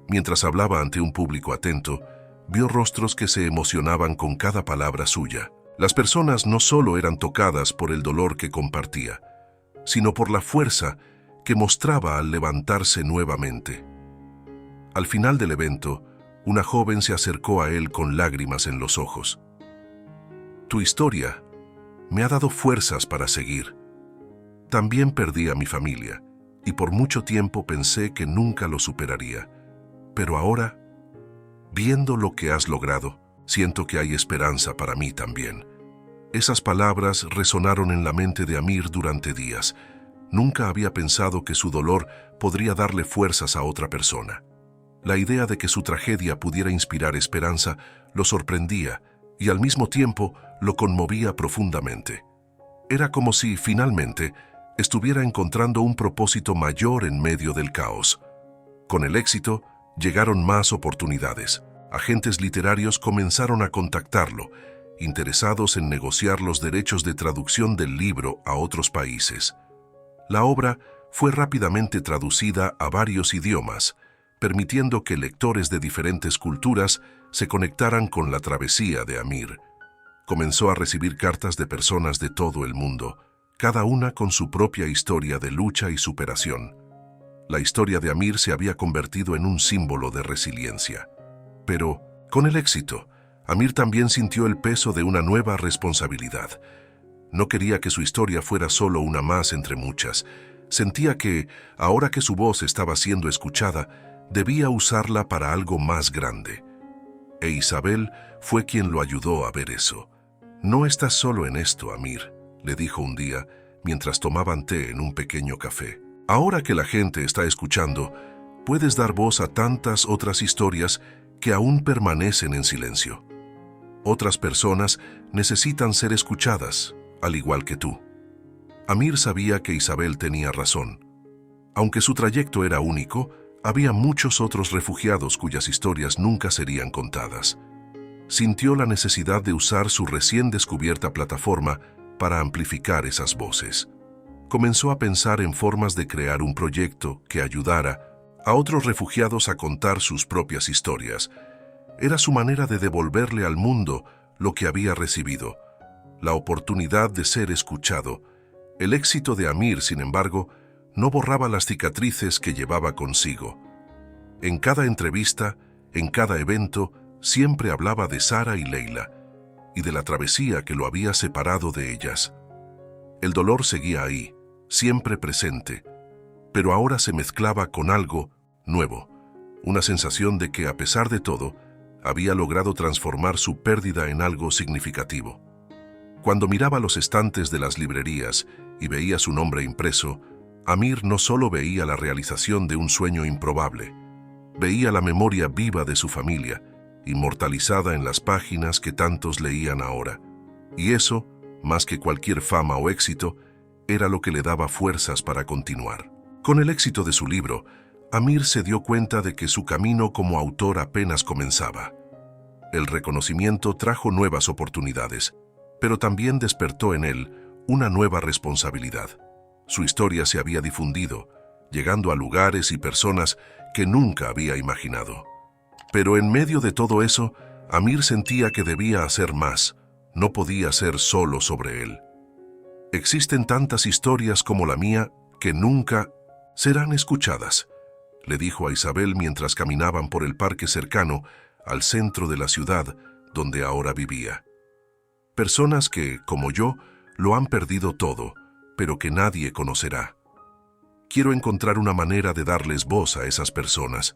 Mientras hablaba ante un público atento, vio rostros que se emocionaban con cada palabra suya. Las personas no solo eran tocadas por el dolor que compartía, sino por la fuerza que mostraba al levantarse nuevamente. Al final del evento, una joven se acercó a él con lágrimas en los ojos. «Tu historia», me ha dado fuerzas para seguir. También perdí a mi familia, y por mucho tiempo pensé que nunca lo superaría. Pero ahora, viendo lo que has logrado, siento que hay esperanza para mí también. Esas palabras resonaron en la mente de Amir durante días. Nunca había pensado que su dolor podría darle fuerzas a otra persona. La idea de que su tragedia pudiera inspirar esperanza lo sorprendía y al mismo tiempo lo conmovía profundamente. Era como si, finalmente, estuviera encontrando un propósito mayor en medio del caos. Con el éxito, llegaron más oportunidades. Agentes literarios comenzaron a contactarlo, interesados en negociar los derechos de traducción del libro a otros países. La obra fue rápidamente traducida a varios idiomas, permitiendo que lectores de diferentes culturas se conectaran con la travesía de Amir. Comenzó a recibir cartas de personas de todo el mundo, cada una con su propia historia de lucha y superación. La historia de Amir se había convertido en un símbolo de resiliencia. Pero, con el éxito, Amir también sintió el peso de una nueva responsabilidad. No quería que su historia fuera solo una más entre muchas. Sentía que, ahora que su voz estaba siendo escuchada, debía usarla para algo más grande. E Isabel fue quien lo ayudó a ver eso. «No estás solo en esto, Amir», le dijo un día, mientras tomaban té en un pequeño café. «Ahora que la gente está escuchando, puedes dar voz a tantas otras historias que aún permanecen en silencio. Otras personas necesitan ser escuchadas, al igual que tú». Amir sabía que Isabel tenía razón. Aunque su trayecto era único, había muchos otros refugiados cuyas historias nunca serían contadas. Sintió la necesidad de usar su recién descubierta plataforma para amplificar esas voces. Comenzó a pensar en formas de crear un proyecto que ayudara a otros refugiados a contar sus propias historias. Era su manera de devolverle al mundo lo que había recibido, la oportunidad de ser escuchado. El éxito de Amir, sin embargo, no borraba las cicatrices que llevaba consigo. En cada entrevista, en cada evento, siempre hablaba de Sara y Leila, y de la travesía que lo había separado de ellas. El dolor seguía ahí, siempre presente, pero ahora se mezclaba con algo nuevo, una sensación de que, a pesar de todo, había logrado transformar su pérdida en algo significativo. Cuando miraba los estantes de las librerías y veía su nombre impreso, Amir no solo veía la realización de un sueño improbable, veía la memoria viva de su familia, inmortalizada en las páginas que tantos leían ahora. Y eso, más que cualquier fama o éxito, era lo que le daba fuerzas para continuar. Con el éxito de su libro, Amir se dio cuenta de que su camino como autor apenas comenzaba. El reconocimiento trajo nuevas oportunidades, pero también despertó en él una nueva responsabilidad. Su historia se había difundido, llegando a lugares y personas que nunca había imaginado. Pero en medio de todo eso, Amir sentía que debía hacer más. No podía ser solo sobre él. «Existen tantas historias como la mía que nunca serán escuchadas», le dijo a Isabel mientras caminaban por el parque cercano al centro de la ciudad donde ahora vivía. «Personas que, como yo, lo han perdido todo, pero que nadie conocerá. Quiero encontrar una manera de darles voz a esas personas».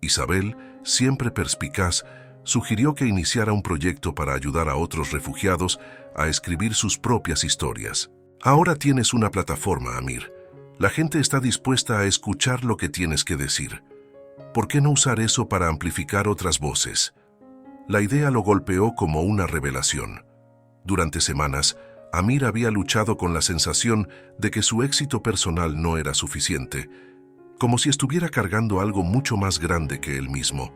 Isabel, siempre perspicaz, sugirió que iniciara un proyecto para ayudar a otros refugiados a escribir sus propias historias. «Ahora tienes una plataforma, Amir. La gente está dispuesta a escuchar lo que tienes que decir. ¿Por qué no usar eso para amplificar otras voces?» La idea lo golpeó como una revelación. Durante semanas, Amir había luchado con la sensación de que su éxito personal no era suficiente, como si estuviera cargando algo mucho más grande que él mismo.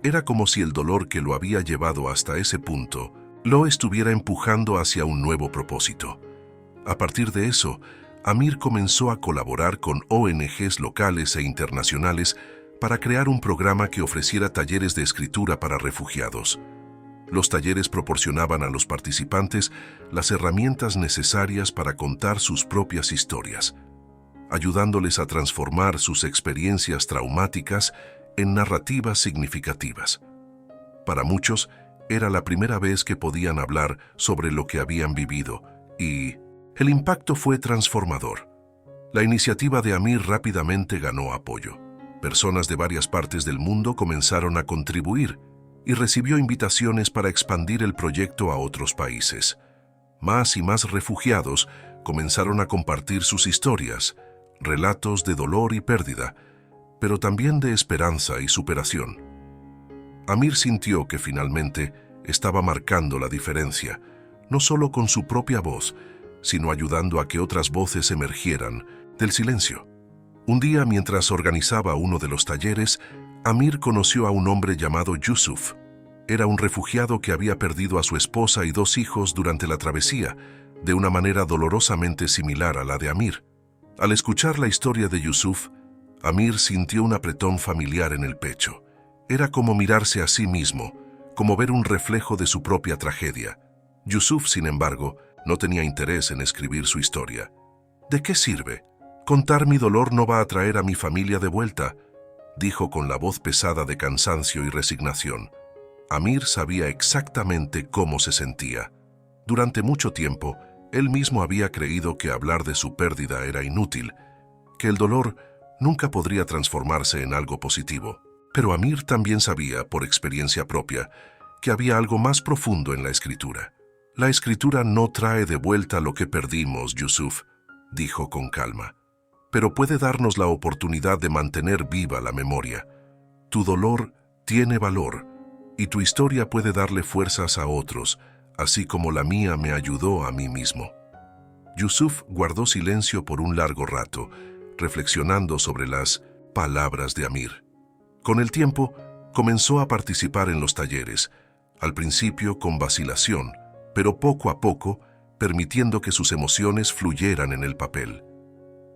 Era como si el dolor que lo había llevado hasta ese punto lo estuviera empujando hacia un nuevo propósito. A partir de eso, Amir comenzó a colaborar con ONGs locales e internacionales para crear un programa que ofreciera talleres de escritura para refugiados. Los talleres proporcionaban a los participantes las herramientas necesarias para contar sus propias historias, ayudándoles a transformar sus experiencias traumáticas en narrativas significativas. Para muchos, era la primera vez que podían hablar sobre lo que habían vivido, y el impacto fue transformador. La iniciativa de Amir rápidamente ganó apoyo. Personas de varias partes del mundo comenzaron a contribuir y recibió invitaciones para expandir el proyecto a otros países. Más y más refugiados comenzaron a compartir sus historias, relatos de dolor y pérdida, pero también de esperanza y superación. Amir sintió que finalmente estaba marcando la diferencia, no solo con su propia voz, sino ayudando a que otras voces emergieran del silencio. Un día, mientras organizaba uno de los talleres, Amir conoció a un hombre llamado Yusuf. Era un refugiado que había perdido a su esposa y 2 hijos durante la travesía, de una manera dolorosamente similar a la de Amir. Al escuchar la historia de Yusuf, Amir sintió un apretón familiar en el pecho. Era como mirarse a sí mismo, como ver un reflejo de su propia tragedia. Yusuf, sin embargo, no tenía interés en escribir su historia. ¿De qué sirve? Contar mi dolor no va a traer a mi familia de vuelta, dijo con la voz pesada de cansancio y resignación. Amir sabía exactamente cómo se sentía. Durante mucho tiempo, él mismo había creído que hablar de su pérdida era inútil, que el dolor nunca podría transformarse en algo positivo. Pero Amir también sabía, por experiencia propia, que había algo más profundo en la escritura. La escritura no trae de vuelta lo que perdimos, Yusuf, dijo con calma, pero puede darnos la oportunidad de mantener viva la memoria. Tu dolor tiene valor, y tu historia puede darle fuerzas a otros, así como la mía me ayudó a mí mismo. Yusuf guardó silencio por un largo rato, reflexionando sobre las palabras de Amir. Con el tiempo, comenzó a participar en los talleres, al principio con vacilación, pero poco a poco, permitiendo que sus emociones fluyeran en el papel.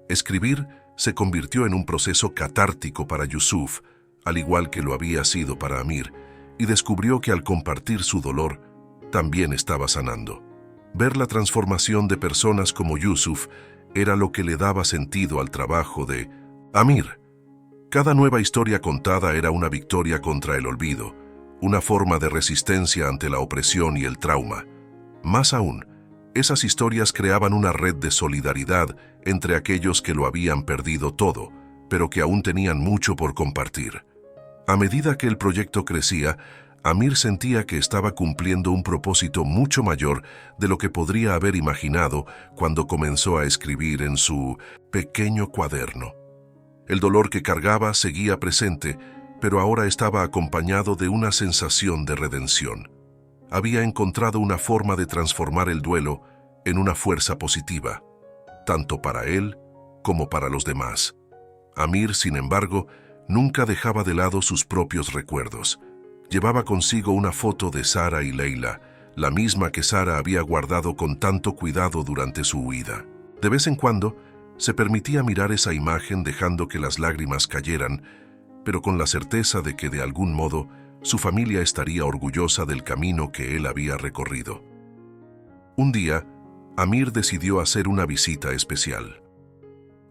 Escribir se convirtió en un proceso catártico para Yusuf, al igual que lo había sido para Amir, y descubrió que al compartir su dolor, también estaba sanando. Ver la transformación de personas como Yusuf era lo que le daba sentido al trabajo de Amir. Cada nueva historia contada era una victoria contra el olvido, una forma de resistencia ante la opresión y el trauma. Más aún, esas historias creaban una red de solidaridad entre aquellos que lo habían perdido todo, pero que aún tenían mucho por compartir. A medida que el proyecto crecía, Amir sentía que estaba cumpliendo un propósito mucho mayor de lo que podría haber imaginado cuando comenzó a escribir en su pequeño cuaderno. El dolor que cargaba seguía presente, pero ahora estaba acompañado de una sensación de redención. Había encontrado una forma de transformar el duelo en una fuerza positiva, tanto para él como para los demás. Amir, sin embargo, nunca dejaba de lado sus propios recuerdos. Llevaba consigo una foto de Sara y Leila, la misma que Sara había guardado con tanto cuidado durante su huida. De vez en cuando, se permitía mirar esa imagen dejando que las lágrimas cayeran, pero con la certeza de que de algún modo su familia estaría orgullosa del camino que él había recorrido. Un día, Amir decidió hacer una visita especial.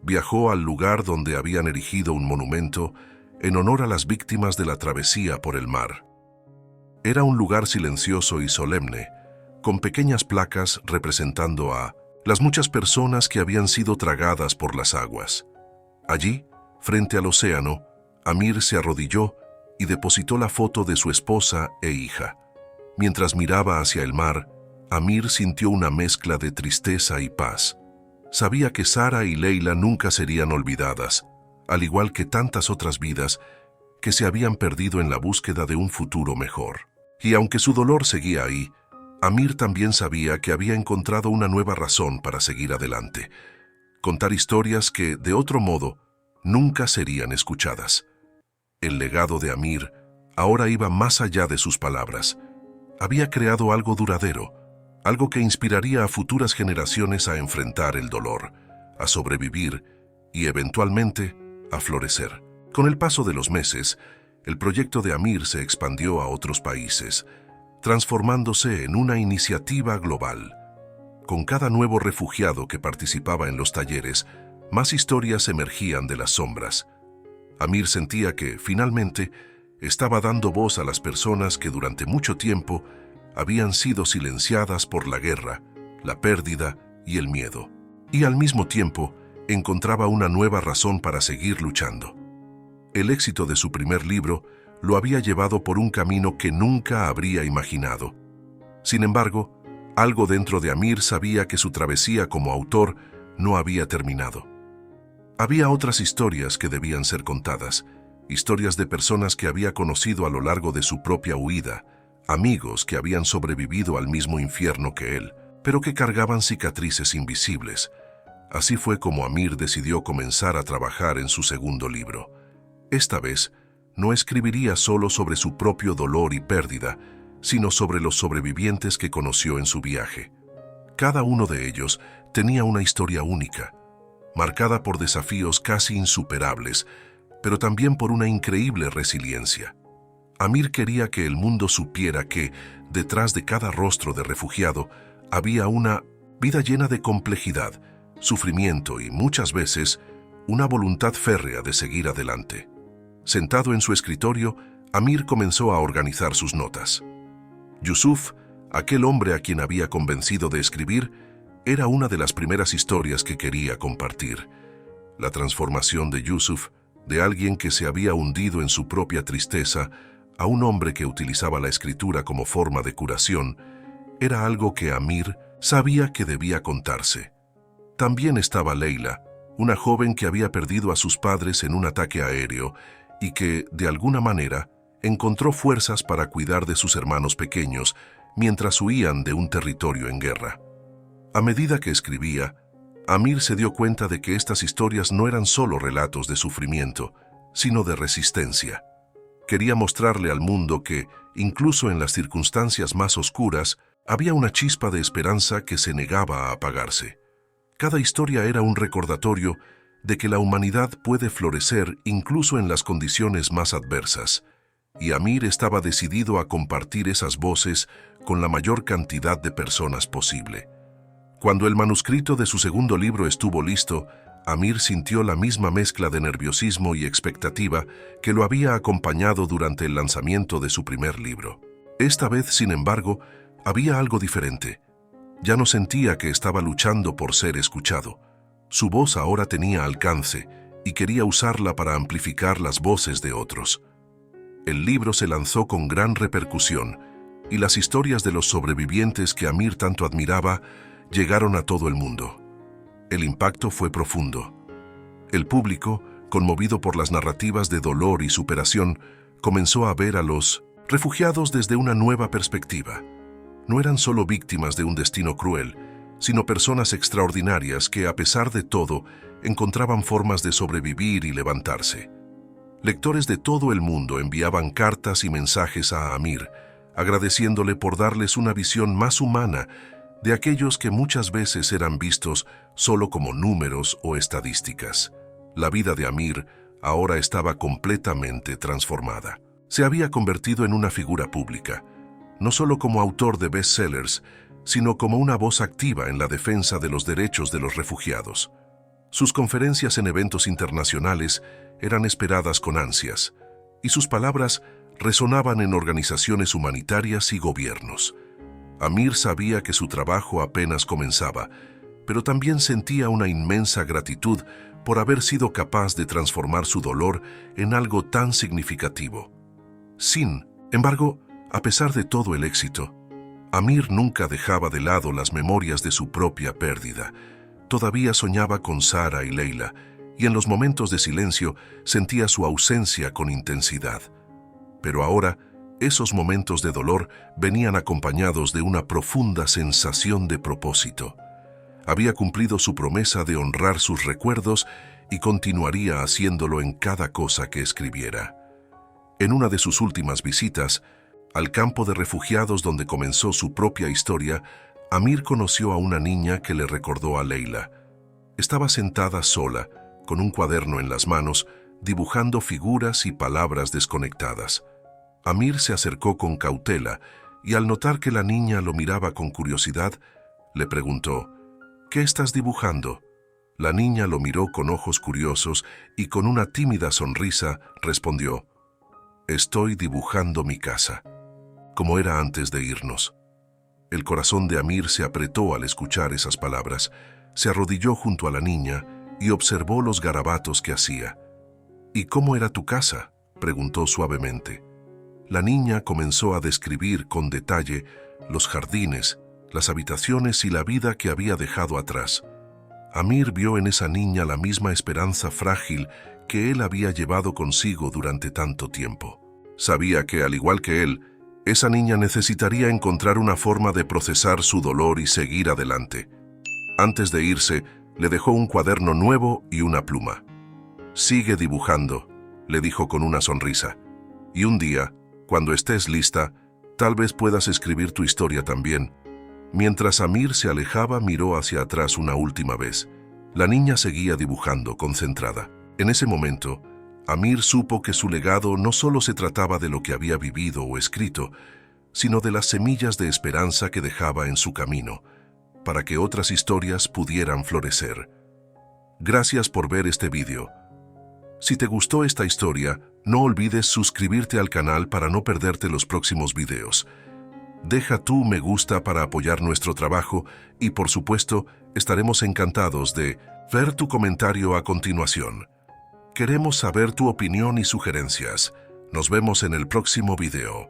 Viajó al lugar donde habían erigido un monumento en honor a las víctimas de la travesía por el mar. Era un lugar silencioso y solemne, con pequeñas placas representando a las muchas personas que habían sido tragadas por las aguas. Allí, frente al océano, Amir se arrodilló y depositó la foto de su esposa e hija. Mientras miraba hacia el mar, Amir sintió una mezcla de tristeza y paz. Sabía que Sara y Leila nunca serían olvidadas, al igual que tantas otras vidas que se habían perdido en la búsqueda de un futuro mejor. Y aunque su dolor seguía ahí, Amir también sabía que había encontrado una nueva razón para seguir adelante, contar historias que, de otro modo, nunca serían escuchadas. El legado de Amir ahora iba más allá de sus palabras. Había creado algo duradero, algo que inspiraría a futuras generaciones a enfrentar el dolor, a sobrevivir y, eventualmente, a florecer. Con el paso de los meses, el proyecto de Amir se expandió a otros países, transformándose en una iniciativa global. Con cada nuevo refugiado que participaba en los talleres, más historias emergían de las sombras. Amir sentía que, finalmente, estaba dando voz a las personas que durante mucho tiempo habían sido silenciadas por la guerra, la pérdida y el miedo. Y al mismo tiempo, encontraba una nueva razón para seguir luchando. El éxito de su primer libro lo había llevado por un camino que nunca habría imaginado. Sin embargo, algo dentro de Amir sabía que su travesía como autor no había terminado. Había otras historias que debían ser contadas, historias de personas que había conocido a lo largo de su propia huida, amigos que habían sobrevivido al mismo infierno que él, pero que cargaban cicatrices invisibles. Así fue como Amir decidió comenzar a trabajar en su segundo libro. Esta vez, no escribiría solo sobre su propio dolor y pérdida, sino sobre los sobrevivientes que conoció en su viaje. Cada uno de ellos tenía una historia única, marcada por desafíos casi insuperables, pero también por una increíble resiliencia. Amir quería que el mundo supiera que, detrás de cada rostro de refugiado, había una vida llena de complejidad, sufrimiento y, muchas veces, una voluntad férrea de seguir adelante. Sentado en su escritorio, Amir comenzó a organizar sus notas. Yusuf, aquel hombre a quien había convencido de escribir, era una de las primeras historias que quería compartir. La transformación de Yusuf, de alguien que se había hundido en su propia tristeza, a un hombre que utilizaba la escritura como forma de curación, era algo que Amir sabía que debía contarse. También estaba Leila, una joven que había perdido a sus padres en un ataque aéreo y que, de alguna manera, encontró fuerzas para cuidar de sus hermanos pequeños mientras huían de un territorio en guerra. A medida que escribía, Amir se dio cuenta de que estas historias no eran solo relatos de sufrimiento, sino de resistencia. Quería mostrarle al mundo que, incluso en las circunstancias más oscuras, había una chispa de esperanza que se negaba a apagarse. Cada historia era un recordatorio de que la humanidad puede florecer incluso en las condiciones más adversas, y Amir estaba decidido a compartir esas voces con la mayor cantidad de personas posible. Cuando el manuscrito de su segundo libro estuvo listo, Amir sintió la misma mezcla de nerviosismo y expectativa que lo había acompañado durante el lanzamiento de su primer libro. Esta vez, sin embargo, había algo diferente. Ya no sentía que estaba luchando por ser escuchado. Su voz ahora tenía alcance y quería usarla para amplificar las voces de otros. El libro se lanzó con gran repercusión y las historias de los sobrevivientes que Amir tanto admiraba llegaron a todo el mundo. El impacto fue profundo. El público, conmovido por las narrativas de dolor y superación, comenzó a ver a los refugiados desde una nueva perspectiva. No eran solo víctimas de un destino cruel, sino personas extraordinarias que, a pesar de todo, encontraban formas de sobrevivir y levantarse. Lectores de todo el mundo enviaban cartas y mensajes a Amir, agradeciéndole por darles una visión más humana de aquellos que muchas veces eran vistos solo como números o estadísticas. La vida de Amir ahora estaba completamente transformada. Se había convertido en una figura pública, no solo como autor de bestsellers, sino como una voz activa en la defensa de los derechos de los refugiados. Sus conferencias en eventos internacionales eran esperadas con ansias, y sus palabras resonaban en organizaciones humanitarias y gobiernos. Amir sabía que su trabajo apenas comenzaba, pero también sentía una inmensa gratitud por haber sido capaz de transformar su dolor en algo tan significativo. Sin embargo, a pesar de todo el éxito, Amir nunca dejaba de lado las memorias de su propia pérdida. Todavía soñaba con Sara y Leila, y en los momentos de silencio sentía su ausencia con intensidad. Pero ahora, esos momentos de dolor venían acompañados de una profunda sensación de propósito. Había cumplido su promesa de honrar sus recuerdos y continuaría haciéndolo en cada cosa que escribiera. En una de sus últimas visitas, al campo de refugiados donde comenzó su propia historia, Amir conoció a una niña que le recordó a Leila. Estaba sentada sola, con un cuaderno en las manos, dibujando figuras y palabras desconectadas. Amir se acercó con cautela y al notar que la niña lo miraba con curiosidad, le preguntó, ¿qué estás dibujando? La niña lo miró con ojos curiosos y con una tímida sonrisa respondió, Estoy dibujando mi casa, como era antes de irnos. El corazón de Amir se apretó al escuchar esas palabras. Se arrodilló junto a la niña y observó los garabatos que hacía. ¿Y cómo era tu casa?, preguntó suavemente. La niña comenzó a describir con detalle los jardines, las habitaciones y la vida que había dejado atrás. Amir vio en esa niña la misma esperanza frágil que él había llevado consigo durante tanto tiempo. Sabía que, al igual que él, esa niña necesitaría encontrar una forma de procesar su dolor y seguir adelante. Antes de irse, le dejó un cuaderno nuevo y una pluma. «Sigue dibujando», le dijo con una sonrisa. «Y un día, cuando estés lista, tal vez puedas escribir tu historia también». Mientras Amir se alejaba, miró hacia atrás una última vez. La niña seguía dibujando, concentrada. En ese momento, Amir supo que su legado no solo se trataba de lo que había vivido o escrito, sino de las semillas de esperanza que dejaba en su camino, para que otras historias pudieran florecer. Gracias por ver este vídeo. Si te gustó esta historia, no olvides suscribirte al canal para no perderte los próximos videos. Deja tu me gusta para apoyar nuestro trabajo y, por supuesto, estaremos encantados de ver tu comentario a continuación. Queremos saber tu opinión y sugerencias. Nos vemos en el próximo video.